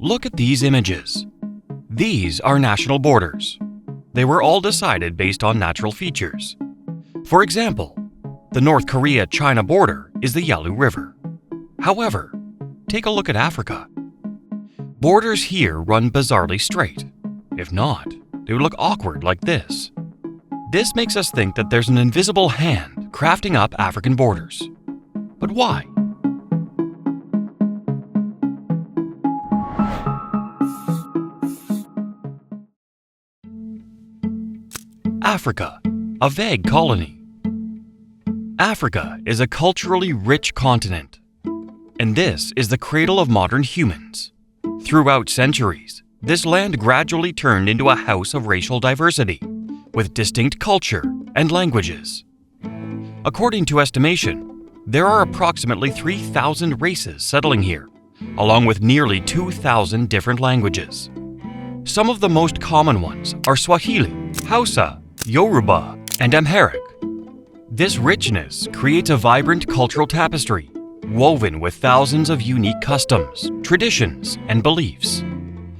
Look at these images. These are national borders. They were all decided based on natural features. For example, the North Korea-China border is the Yalu River. However, take a look at Africa. Borders here run bizarrely straight. If not, they would look awkward like this. This makes us think that there's an invisible hand crafting up African borders. But why? Africa, a vague colony. Africa is a culturally rich continent, and this is the cradle of modern humans. Throughout centuries, this land gradually turned into a house of racial diversity, with distinct culture and languages. According to estimation, there are approximately 3,000 races settling here, along with nearly 2,000 different languages. Some of the most common ones are Swahili, Hausa, Yoruba, and Amharic. This richness creates a vibrant cultural tapestry, woven with thousands of unique customs, traditions, and beliefs.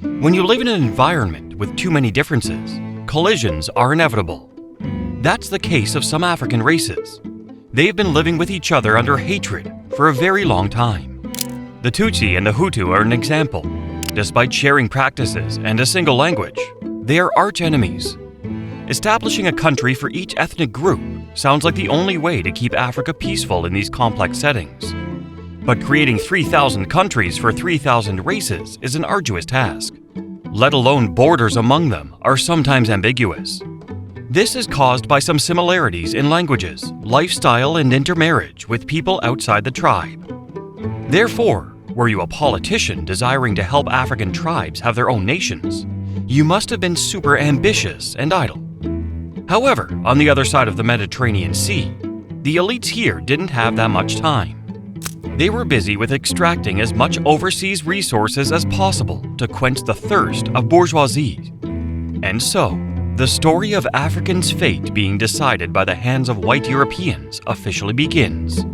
When you live in an environment with too many differences, collisions are inevitable. That's the case of some African races. They've been living with each other under hatred for a very long time. The Tutsi and the Hutu are an example. Despite sharing practices and a single language, they are arch enemies. Establishing a country for each ethnic group sounds like the only way to keep Africa peaceful in these complex settings. But creating 3,000 countries for 3,000 races is an arduous task. Let alone borders among them are sometimes ambiguous. This is caused by some similarities in languages, lifestyle, and intermarriage with people outside the tribe. Therefore, were you a politician desiring to help African tribes have their own nations, you must have been super ambitious and idle. However, on the other side of the Mediterranean Sea, the elites here didn't have that much time. They were busy with extracting as much overseas resources as possible to quench the thirst of bourgeoisie. And so, the story of Africans' fate being decided by the hands of white Europeans officially begins.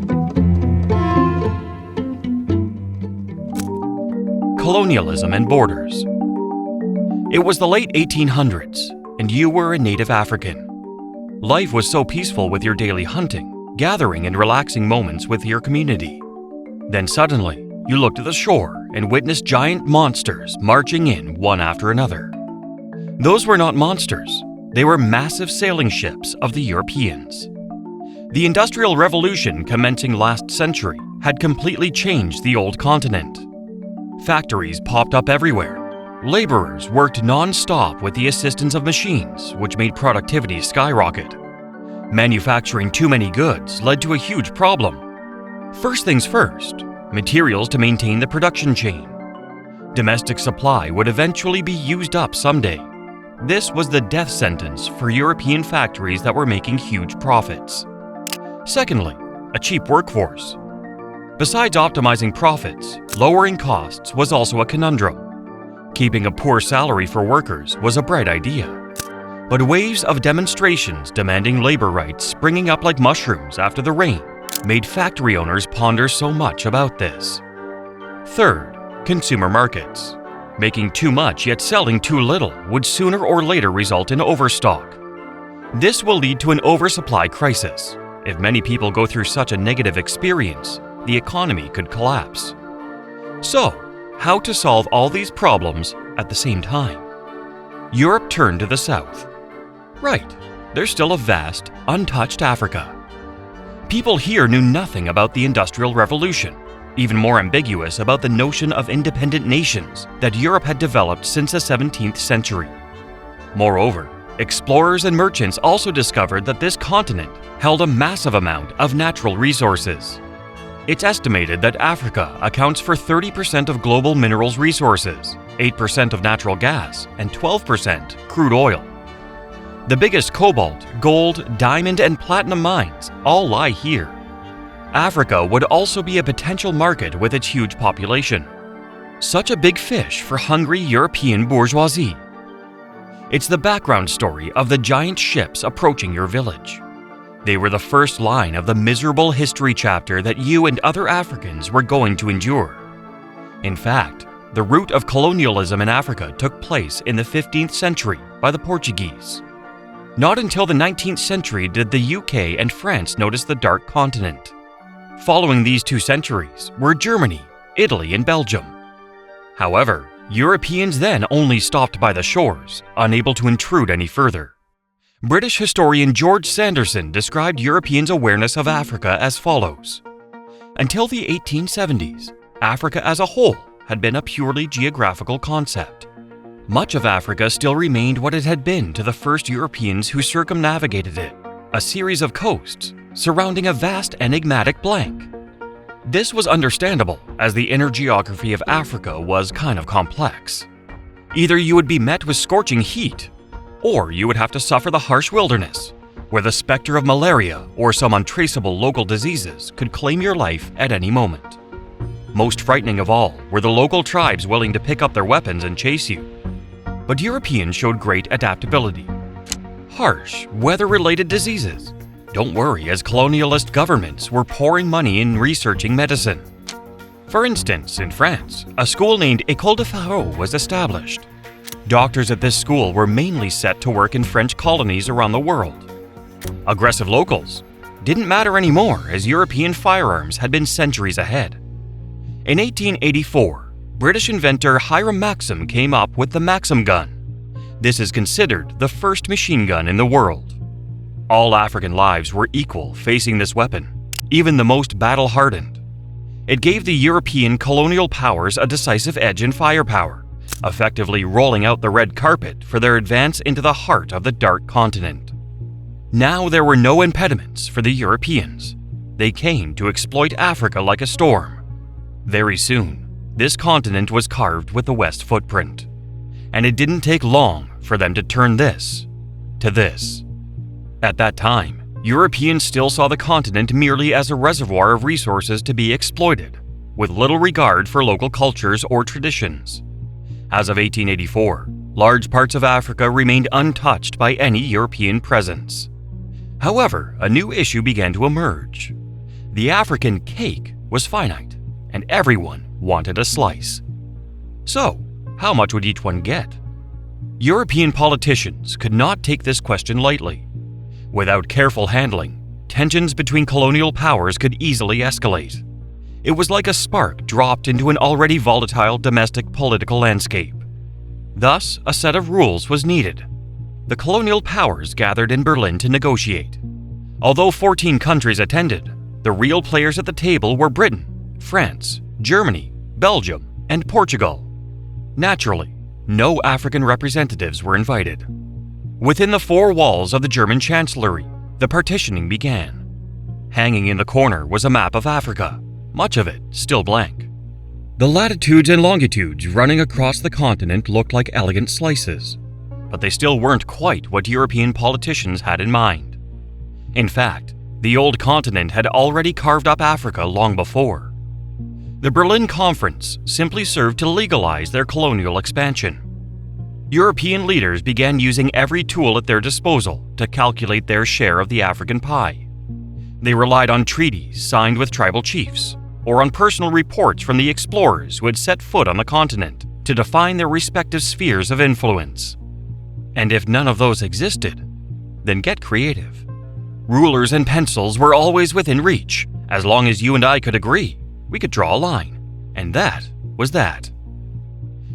Colonialism and borders. It was the late 1800s, and you were a native African. Life was so peaceful with your daily hunting, gathering, and relaxing moments with your community. Then suddenly, you looked at the shore and witnessed giant monsters marching in one after another. Those were not monsters, they were massive sailing ships of the Europeans. The Industrial Revolution commencing last century had completely changed the old continent. Factories popped up everywhere. Laborers worked non-stop with the assistance of machines, which made productivity skyrocket. Manufacturing too many goods led to a huge problem. First things first, materials to maintain the production chain. Domestic supply would eventually be used up someday. This was the death sentence for European factories that were making huge profits. Secondly, a cheap workforce. Besides optimizing profits, lowering costs was also a conundrum. Keeping a poor salary for workers was a bright idea. But waves of demonstrations demanding labor rights springing up like mushrooms after the rain made factory owners ponder so much about this. Third, consumer markets. Making too much yet selling too little would sooner or later result in overstock. This will lead to an oversupply crisis. If many people go through such a negative experience, the economy could collapse. So, how to solve all these problems at the same time? Europe turned to the south. Right, there's still a vast, untouched Africa. People here knew nothing about the Industrial Revolution, even more ambiguous about the notion of independent nations that Europe had developed since the 17th century. Moreover, explorers and merchants also discovered that this continent held a massive amount of natural resources. It's estimated that Africa accounts for 30% of global minerals resources, 8% of natural gas, and 12% crude oil. The biggest cobalt, gold, diamond, and platinum mines all lie here. Africa would also be a potential market with its huge population. Such a big fish for hungry European bourgeoisie. It's the background story of the giant ships approaching your village. They were the first line of the miserable history chapter that you and other Africans were going to endure. In fact, The root of colonialism in Africa took place in the 15th century by the Portuguese. Not until the 19th century did the UK and France notice the Dark Continent. Following these 2 centuries were Germany, Italy, and Belgium. However, Europeans then only stopped by the shores, unable to intrude any further. British historian George Sanderson described Europeans' awareness of Africa as follows. Until the 1870s, Africa as a whole had been a purely geographical concept. Much of Africa still remained what it had been to the first Europeans who circumnavigated it, a series of coasts surrounding a vast enigmatic blank. This was understandable, as the inner geography of Africa was kind of complex. Either you would be met with scorching heat, or you would have to suffer the harsh wilderness, where the specter of malaria or some untraceable local diseases could claim your life at any moment. Most frightening of all were the local tribes willing to pick up their weapons and chase you. But Europeans showed great adaptability. Harsh, weather-related diseases. Don't worry, as colonialist governments were pouring money in researching medicine. For instance, in France, a school named École de Faro was established. Doctors at this school were mainly set to work in French colonies around the world. Aggressive locals didn't matter anymore, as European firearms had been centuries ahead. In 1884, British inventor Hiram Maxim came up with the Maxim gun. This is considered the first machine gun in the world. All African lives were equal facing this weapon, even the most battle-hardened. It gave the European colonial powers a decisive edge in firepower, effectively rolling out the red carpet for their advance into the heart of the Dark Continent. Now there were no impediments for the Europeans. They came to exploit Africa like a storm. Very soon, this continent was carved with the West footprint, and it didn't take long for them to turn this to this. At that time, Europeans still saw the continent merely as a reservoir of resources to be exploited, with little regard for local cultures or traditions. As of 1884, large parts of Africa remained untouched by any European presence. However, a new issue began to emerge. The African cake was finite, and everyone wanted a slice. So, how much would each one get? European politicians could not take this question lightly. Without careful handling, tensions between colonial powers could easily escalate. It was like a spark dropped into an already volatile domestic political landscape. Thus, a set of rules was needed. The colonial powers gathered in Berlin to negotiate. Although 14 countries attended, the real players at the table were Britain, France, Germany, Belgium, and Portugal. Naturally, no African representatives were invited. Within the 4 walls of the German Chancellery, the partitioning began. Hanging in the corner was a map of Africa, much of it still blank. The latitudes and longitudes running across the continent looked like elegant slices, but they still weren't quite what European politicians had in mind. In fact, the old continent had already carved up Africa long before. The Berlin Conference simply served to legalize their colonial expansion. European leaders began using every tool at their disposal to calculate their share of the African pie. They relied on treaties signed with tribal chiefs, or on personal reports from the explorers who had set foot on the continent to define their respective spheres of influence. And if none of those existed, then get creative. Rulers and pencils were always within reach. As long as you and I could agree, we could draw a line. And that was that.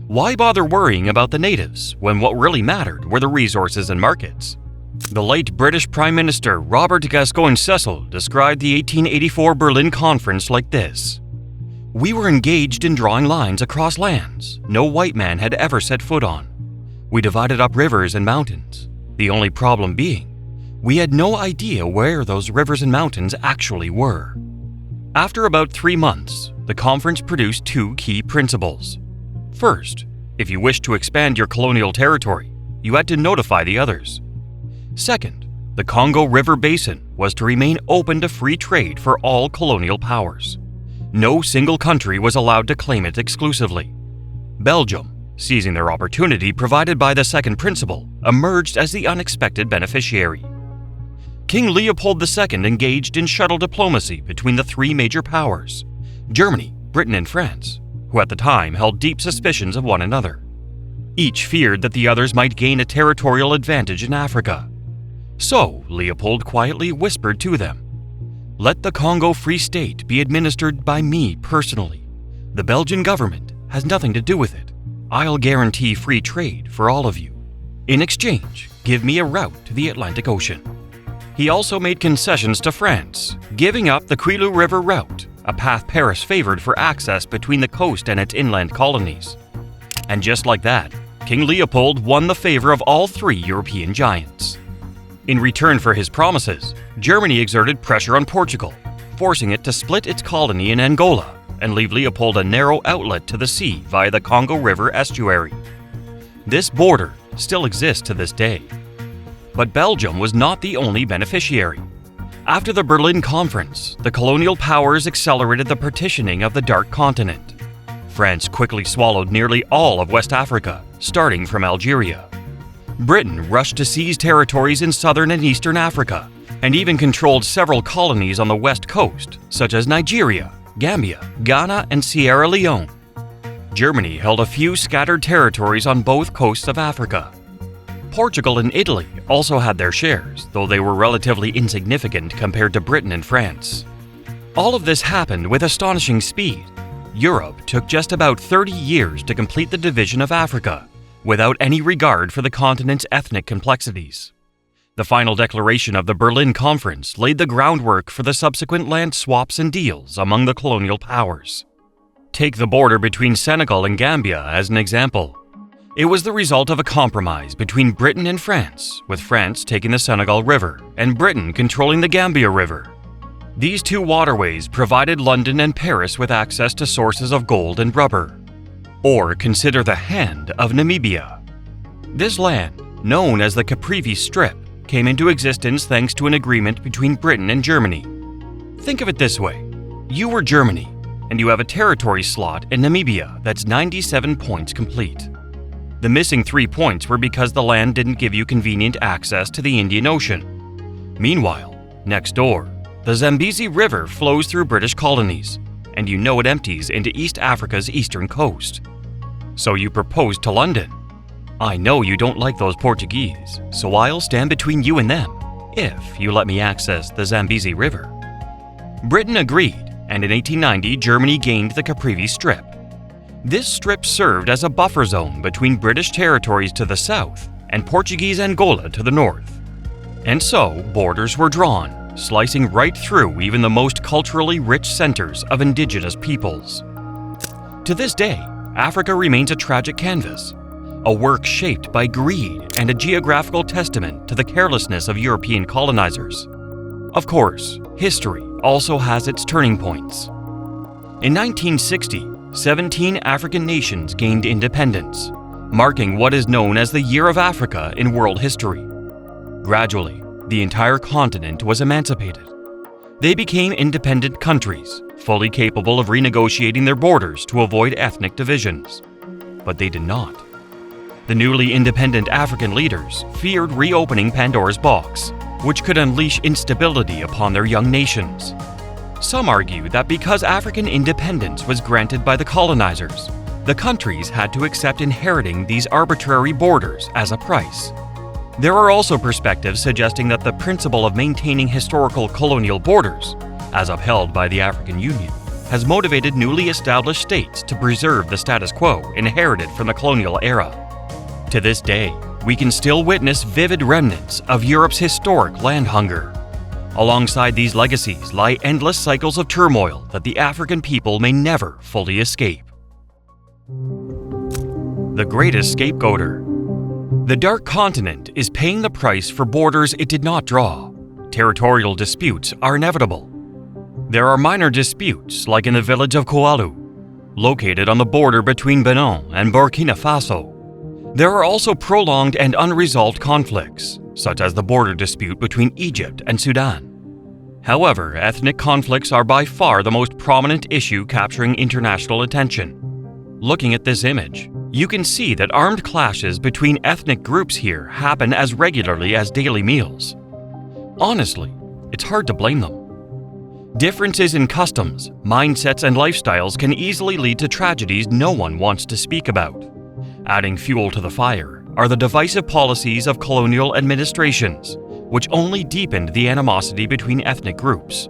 Why bother worrying about the natives when what really mattered were the resources and markets? The late British Prime Minister Robert Gascoigne Cecil described the 1884 Berlin Conference like this. "We were engaged in drawing lines across lands no white man had ever set foot on. We divided up rivers and mountains, the only problem being, we had no idea where those rivers and mountains actually were." After about 3 months, the conference produced 2 key principles. First, if you wished to expand your colonial territory, you had to notify the others. Second, the Congo River Basin was to remain open to free trade for all colonial powers. No single country was allowed to claim it exclusively. Belgium, seizing their opportunity provided by the second principle, emerged as the unexpected beneficiary. King Leopold II engaged in shuttle diplomacy between the 3 major powers, Germany, Britain, and France, who at the time held deep suspicions of one another. Each feared that the others might gain a territorial advantage in Africa. So Leopold quietly whispered to them, "Let the Congo Free State be administered by me personally. The Belgian government has nothing to do with it. I'll guarantee free trade for all of you. In exchange, give me a route to the Atlantic Ocean." He also made concessions to France, giving up the Kwilu River route, a path Paris favored for access between the coast and its inland colonies. And just like that, King Leopold won the favor of all three European giants. In return for his promises, Germany exerted pressure on Portugal, forcing it to split its colony in Angola and leave Leopold a narrow outlet to the sea via the Congo River estuary. This border still exists to this day. But Belgium was not the only beneficiary. After the Berlin Conference, the colonial powers accelerated the partitioning of the Dark Continent. France quickly swallowed nearly all of West Africa, starting from Algeria. Britain rushed to seize territories in southern and eastern Africa, and even controlled several colonies on the west coast, such as Nigeria, Gambia, Ghana, and Sierra Leone. Germany held a few scattered territories on both coasts of Africa. Portugal and Italy also had their shares, though they were relatively insignificant compared to Britain and France. All of this happened with astonishing speed. Europe took just about 30 years to complete the division of Africa, without any regard for the continent's ethnic complexities. The final declaration of the Berlin Conference laid the groundwork for the subsequent land swaps and deals among the colonial powers. Take the border between Senegal and Gambia as an example. It was the result of a compromise between Britain and France, with France taking the Senegal River and Britain controlling the Gambia River. These two waterways provided London and Paris with access to sources of gold and rubber. Or consider the Hand of Namibia. This land, known as the Caprivi Strip, came into existence thanks to an agreement between Britain and Germany. Think of it this way. You were Germany, and you have a territory slot in Namibia that's 97 points complete. The missing 3 points were because the land didn't give you convenient access to the Indian Ocean. Meanwhile, next door, the Zambezi River flows through British colonies, and you know it empties into East Africa's eastern coast. So you proposed to London. I know you don't like those Portuguese, so I'll stand between you and them, if you let me access the Zambezi River. Britain agreed, and in 1890 Germany gained the Caprivi Strip. This strip served as a buffer zone between British territories to the south and Portuguese Angola to the north. And so, borders were drawn, slicing right through even the most culturally rich centers of indigenous peoples. To this day, Africa remains a tragic canvas, a work shaped by greed and a geographical testament to the carelessness of European colonizers. Of course, history also has its turning points. In 1960, 17 African nations gained independence, marking what is known as the Year of Africa in world history. Gradually, the entire continent was emancipated. They became independent countries, fully capable of renegotiating their borders to avoid ethnic divisions. But they did not. The newly independent African leaders feared reopening Pandora's box, which could unleash instability upon their young nations. Some argue that because African independence was granted by the colonizers, the countries had to accept inheriting these arbitrary borders as a price. There are also perspectives suggesting that the principle of maintaining historical colonial borders, as upheld by the African Union, has motivated newly established states to preserve the status quo inherited from the colonial era. To this day, we can still witness vivid remnants of Europe's historic land hunger. Alongside these legacies lie endless cycles of turmoil that the African people may never fully escape. The greatest scapegoater. The Dark Continent is paying the price for borders it did not draw. Territorial disputes are inevitable. There are minor disputes, like in the village of Koualou, located on the border between Benin and Burkina Faso. There are also prolonged and unresolved conflicts, such as the border dispute between Egypt and Sudan. However, ethnic conflicts are by far the most prominent issue capturing international attention. Looking at this image, you can see that armed clashes between ethnic groups here happen as regularly as daily meals. Honestly, it's hard to blame them. Differences in customs, mindsets, and lifestyles can easily lead to tragedies no one wants to speak about. Adding fuel to the fire are the divisive policies of colonial administrations, which only deepened the animosity between ethnic groups.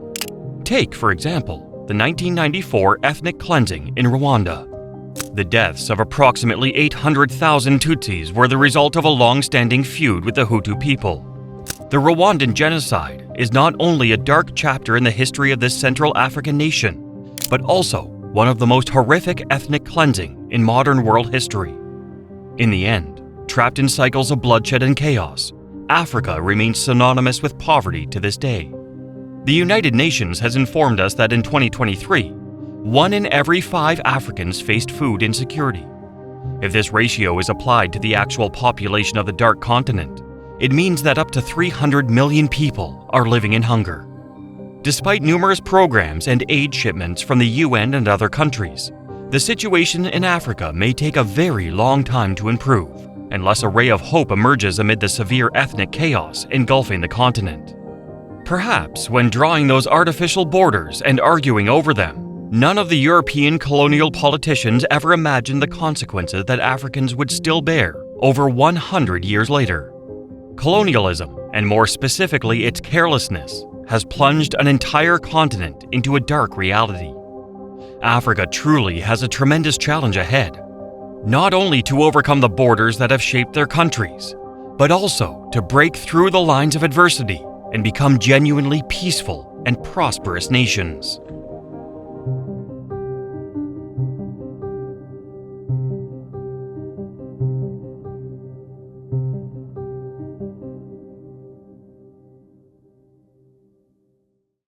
Take, for example, the 1994 ethnic cleansing in Rwanda. The deaths of approximately 800,000 Tutsis were the result of a long-standing feud with the Hutu people. The Rwandan genocide is not only a dark chapter in the history of this Central African nation, but also one of the most horrific ethnic cleansing in modern world history. In the end, trapped in cycles of bloodshed and chaos, Africa remains synonymous with poverty to this day. The United Nations has informed us that in 2023, 1 in every 5 Africans faced food insecurity. If this ratio is applied to the actual population of the Dark Continent, it means that up to 300 million people are living in hunger. Despite numerous programs and aid shipments from the UN and other countries, the situation in Africa may take a very long time to improve, unless a ray of hope emerges amid the severe ethnic chaos engulfing the continent. Perhaps when drawing those artificial borders and arguing over them, none of the European colonial politicians ever imagined the consequences that Africans would still bear over 100 years later. Colonialism, and more specifically its carelessness, has plunged an entire continent into a dark reality. Africa truly has a tremendous challenge ahead, not only to overcome the borders that have shaped their countries, but also to break through the lines of adversity and become genuinely peaceful and prosperous nations.